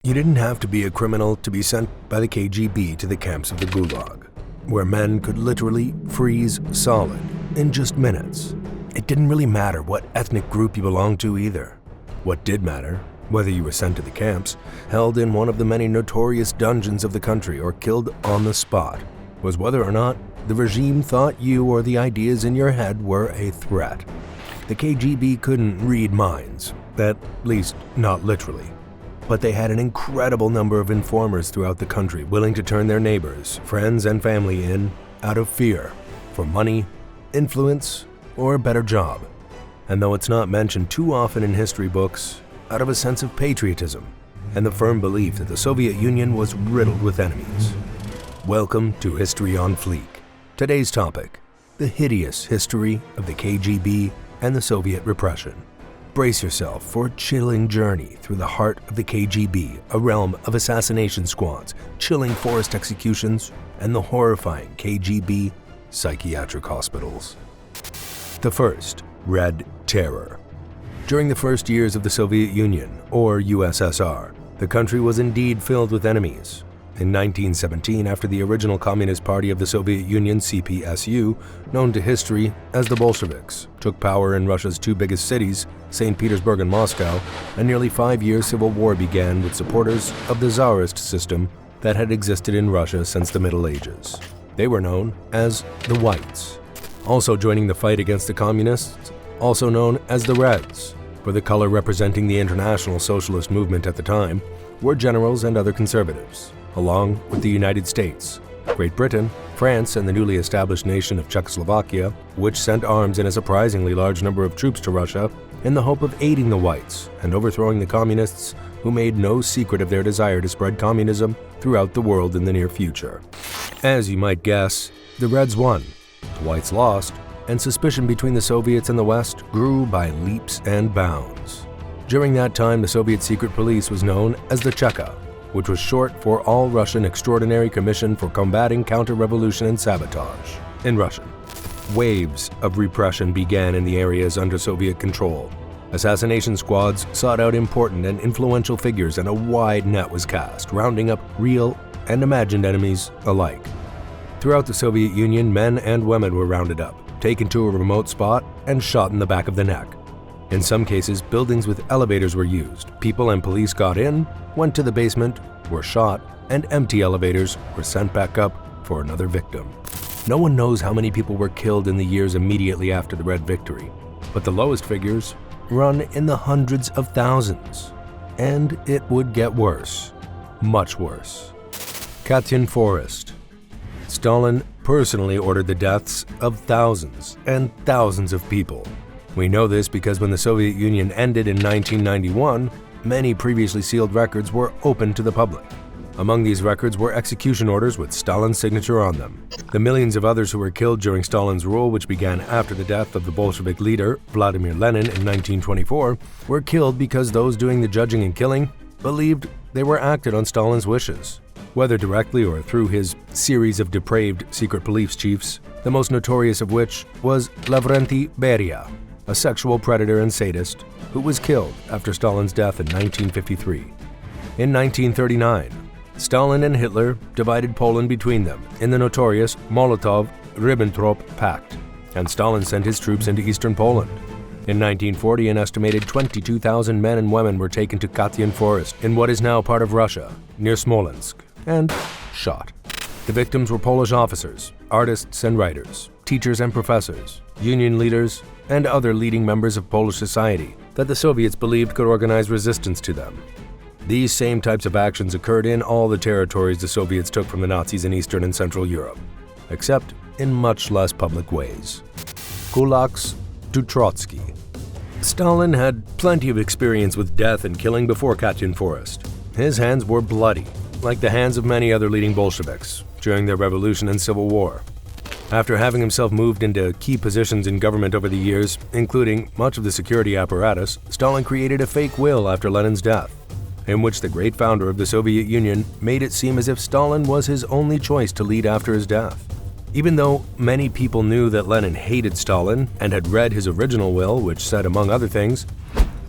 You didn't have to be a criminal to be sent by the KGB to the camps of the Gulag, where men could literally freeze solid in just minutes. It didn't really matter what ethnic group you belonged to either. What did matter, whether you were sent to the camps, held in one of the many notorious dungeons of the country, or killed on the spot, was whether or not the regime thought you or the ideas in your head were a threat. The KGB couldn't read minds, at least not literally. But they had an incredible number of informers throughout the country willing to turn their neighbors, friends, and family in out of fear for money, influence, or a better job. And though it's not mentioned too often in history books, out of a sense of patriotism and the firm belief that the Soviet Union was riddled with enemies. Welcome to History on Fleek. Today's topic, the hideous history of the KGB and the Soviet repression. Brace yourself for a chilling journey through the heart of the KGB, a realm of assassination squads, chilling forced executions, and the horrifying KGB psychiatric hospitals. The first, Red Terror. During the first years of the Soviet Union, or USSR, the country was indeed filled with enemies. In 1917, after the original Communist Party of the Soviet Union, CPSU, known to history as the Bolsheviks, took power in Russia's two biggest cities, St. Petersburg and Moscow, a nearly 5-year civil war began with supporters of the Tsarist system that had existed in Russia since the Middle Ages. They were known as the Whites. Also joining the fight against the Communists, also known as the Reds, for the color representing the international socialist movement at the time, were generals and other conservatives, along with the United States, Great Britain, France, and the newly established nation of Czechoslovakia, which sent arms and a surprisingly large number of troops to Russia in the hope of aiding the Whites and overthrowing the Communists, who made no secret of their desire to spread communism throughout the world in the near future. As you might guess, the Reds won, the Whites lost, and suspicion between the Soviets and the West grew by leaps and bounds. During that time, the Soviet secret police was known as the Cheka, which was short for All-Russian Extraordinary Commission for Combating Counter-Revolution and Sabotage, in Russian. Waves of repression began in the areas under Soviet control. Assassination squads sought out important and influential figures, and a wide net was cast, rounding up real and imagined enemies alike. Throughout the Soviet Union, men and women were rounded up, taken to a remote spot, and shot in the back of the neck. In some cases, buildings with elevators were used. People and police got in, went to the basement, were shot, and empty elevators were sent back up for another victim. No one knows how many people were killed in the years immediately after the Red Victory, but the lowest figures run in the hundreds of thousands. And it would get worse, much worse. Katyn Forest. Stalin personally ordered the deaths of thousands and thousands of people. We know this because when the Soviet Union ended in 1991, many previously sealed records were open to the public. Among these records were execution orders with Stalin's signature on them. The millions of others who were killed during Stalin's rule, which began after the death of the Bolshevik leader, Vladimir Lenin, in 1924, were killed because those doing the judging and killing believed they were acted on Stalin's wishes, whether directly or through his series of depraved secret police chiefs, the most notorious of which was Lavrenti Beria, a sexual predator and sadist who was killed after Stalin's death in 1953. In 1939, Stalin and Hitler divided Poland between them in the notorious Molotov-Ribbentrop Pact, and Stalin sent his troops into eastern Poland. In 1940, an estimated 22,000 men and women were taken to Katyn Forest in what is now part of Russia, near Smolensk, and shot. The victims were Polish officers, artists and writers, teachers and professors, union leaders, and other leading members of Polish society that the Soviets believed could organize resistance to them. These same types of actions occurred in all the territories the Soviets took from the Nazis in Eastern and Central Europe, except in much less public ways. Kulaks to Trotsky. Stalin had plenty of experience with death and killing before Katyn Forest. His hands were bloody, like the hands of many other leading Bolsheviks during their revolution and civil war. After having himself moved into key positions in government over the years, including much of the security apparatus, Stalin created a fake will after Lenin's death, in which the great founder of the Soviet Union made it seem as if Stalin was his only choice to lead after his death. Even though many people knew that Lenin hated Stalin and had read his original will, which said, among other things,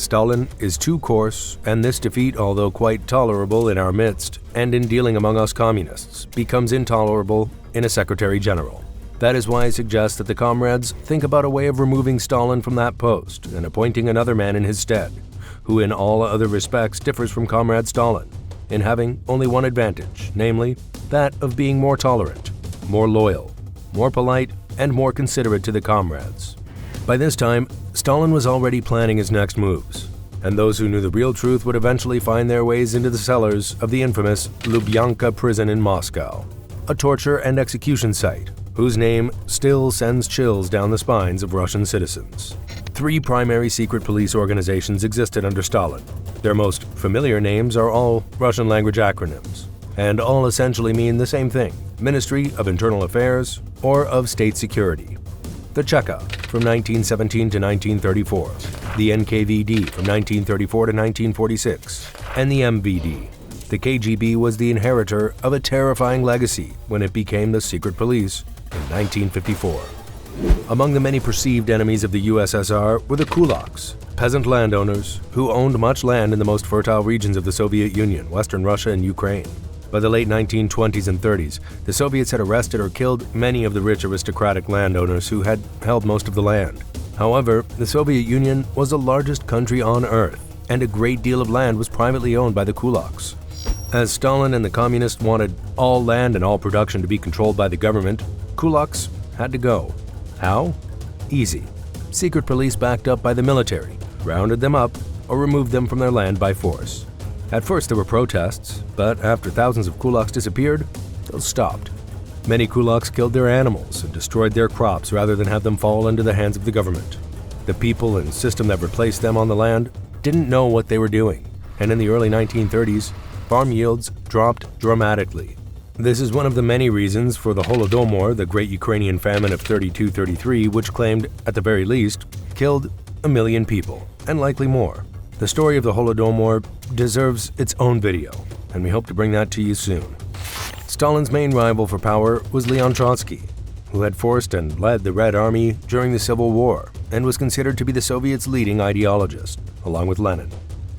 Stalin is too coarse, and this defeat, although quite tolerable in our midst and in dealing among us communists, becomes intolerable in a secretary-general. That is why I suggest that the comrades think about a way of removing Stalin from that post and appointing another man in his stead, who in all other respects differs from Comrade Stalin, in having only one advantage, namely, that of being more tolerant, more loyal, more polite, and more considerate to the comrades. By this time, Stalin was already planning his next moves, and those who knew the real truth would eventually find their ways into the cellars of the infamous Lubyanka prison in Moscow, a torture and execution site whose name still sends chills down the spines of Russian citizens. 3 primary secret police organizations existed under Stalin. Their most familiar names are all Russian language acronyms, and all essentially mean the same thing: Ministry of Internal Affairs or of State Security. The Cheka from 1917 to 1934, the NKVD from 1934 to 1946, and the MVD. The KGB was the inheritor of a terrifying legacy when it became the secret police in 1954. Among the many perceived enemies of the USSR were the kulaks, peasant landowners who owned much land in the most fertile regions of the Soviet Union, Western Russia, and Ukraine. By the late 1920s and 30s, the Soviets had arrested or killed many of the rich aristocratic landowners who had held most of the land. However, the Soviet Union was the largest country on Earth, and a great deal of land was privately owned by the kulaks. As Stalin and the communists wanted all land and all production to be controlled by the government, kulaks had to go. How? Easy. Secret police backed up by the military rounded them up or removed them from their land by force. At first there were protests, but after thousands of kulaks disappeared, those stopped. Many kulaks killed their animals and destroyed their crops rather than have them fall into the hands of the government. The people and system that replaced them on the land didn't know what they were doing, and in the early 1930s, farm yields dropped dramatically. This is one of the many reasons for the Holodomor, the great Ukrainian famine of 32-33, which claimed, at the very least, killed 1 million people, and likely more. The story of the Holodomor deserves its own video, and we hope to bring that to you soon. Stalin's main rival for power was Leon Trotsky, who had forced and led the Red Army during the Civil War and was considered to be the Soviets' leading ideologist, along with Lenin.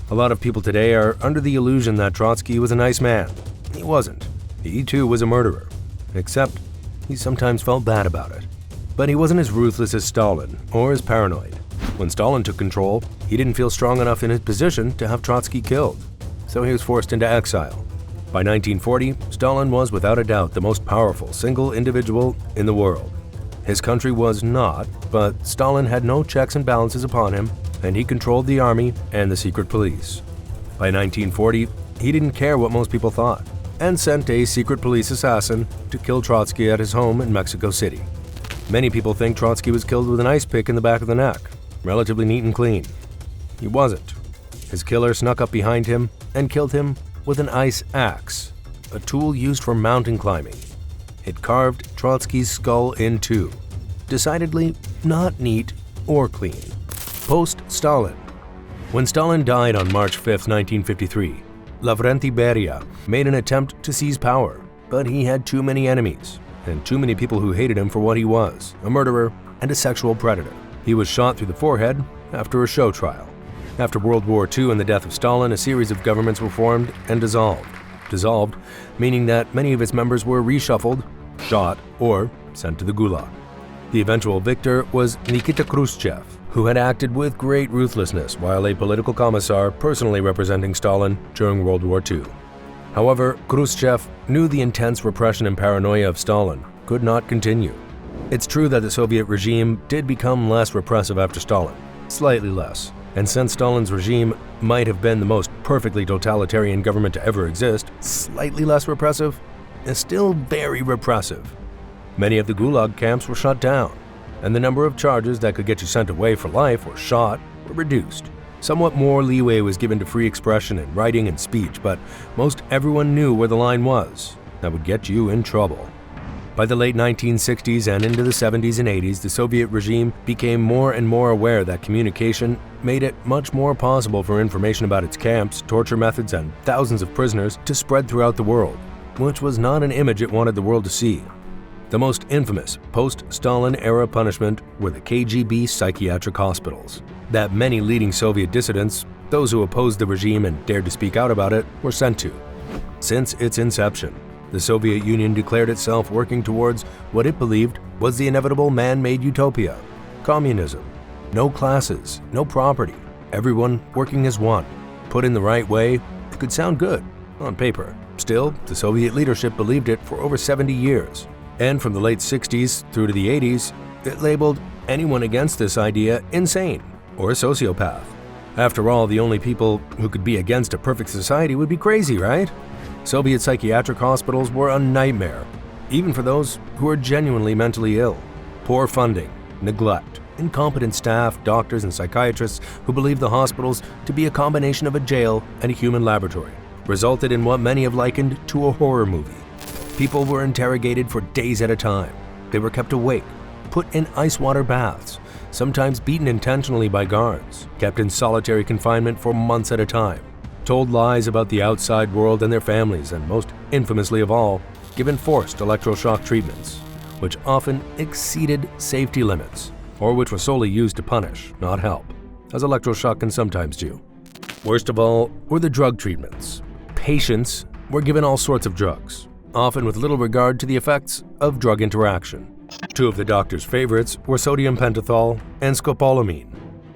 A lot of people today are under the illusion that Trotsky was a nice man. He wasn't. He too was a murderer, except he sometimes felt bad about it. But he wasn't as ruthless as Stalin or as paranoid. When Stalin took control, he didn't feel strong enough in his position to have Trotsky killed, so he was forced into exile. By 1940, Stalin was without a doubt the most powerful single individual in the world. His country was not, but Stalin had no checks and balances upon him, and he controlled the army and the secret police. By 1940, he didn't care what most people thought, and sent a secret police assassin to kill Trotsky at his home in Mexico City. Many people think Trotsky was killed with an ice pick in the back of the neck, relatively neat and clean. He wasn't. His killer snuck up behind him and killed him with an ice axe, a tool used for mountain climbing. It carved Trotsky's skull in two. Decidedly not neat or clean. Post-Stalin. When Stalin died on March 5, 1953, Lavrenti Beria made an attempt to seize power, but he had too many enemies and too many people who hated him for what he was, a murderer and a sexual predator. He was shot through the forehead after a show trial. After World War II and the death of Stalin, a series of governments were formed and dissolved. Dissolved, meaning that many of its members were reshuffled, shot, or sent to the Gulag. The eventual victor was Nikita Khrushchev, who had acted with great ruthlessness while a political commissar personally representing Stalin during World War II. However, Khrushchev knew the intense repression and paranoia of Stalin could not continue. It's true that the Soviet regime did become less repressive after Stalin, slightly less, and since Stalin's regime might have been the most perfectly totalitarian government to ever exist, slightly less repressive is still very repressive. Many of the Gulag camps were shut down, and the number of charges that could get you sent away for life or shot were reduced. Somewhat more leeway was given to free expression in writing and speech, but most everyone knew where the line was that would get you in trouble. By the late 1960s and into the 70s and 80s, the Soviet regime became more and more aware that communication made it much more possible for information about its camps, torture methods, and thousands of prisoners to spread throughout the world, which was not an image it wanted the world to see. The most infamous post-Stalin era punishment were the KGB psychiatric hospitals that many leading Soviet dissidents, those who opposed the regime and dared to speak out about it, were sent to. Since its inception, the Soviet Union declared itself working towards what it believed was the inevitable man-made utopia: communism. No classes, no property, everyone working as one. Put in the right way, it could sound good on paper. Still, the Soviet leadership believed it for over 70 years. And from the late 60s through to the 80s, it labeled anyone against this idea insane or a sociopath. After all, the only people who could be against a perfect society would be crazy, right? Soviet psychiatric hospitals were a nightmare, even for those who were genuinely mentally ill. Poor funding, neglect, incompetent staff, doctors, and psychiatrists who believed the hospitals to be a combination of a jail and a human laboratory resulted in what many have likened to a horror movie. People were interrogated for days at a time. They were kept awake, put in ice water baths, sometimes beaten intentionally by guards, kept in solitary confinement for months at a time, told lies about the outside world and their families, and most infamously of all, given forced electroshock treatments, which often exceeded safety limits, or which were solely used to punish, not help, as electroshock can sometimes do. Worst of all were the drug treatments. Patients were given all sorts of drugs, often with little regard to the effects of drug interaction. Two of the doctor's favorites were sodium pentothal and scopolamine,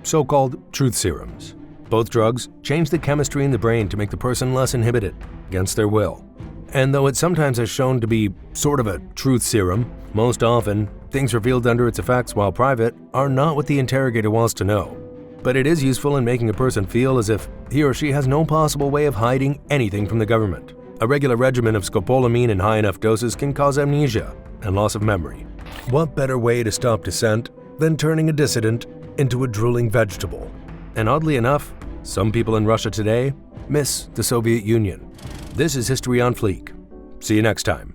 so-called truth serums. Both drugs change the chemistry in the brain to make the person less inhibited, against their will. And though it sometimes is shown to be sort of a truth serum, most often, things revealed under its effects while private are not what the interrogator wants to know. But it is useful in making a person feel as if he or she has no possible way of hiding anything from the government. A regular regimen of scopolamine in high enough doses can cause amnesia and loss of memory. What better way to stop dissent than turning a dissident into a drooling vegetable? And oddly enough, some people in Russia today miss the Soviet Union. This is History on Fleek. See you next time.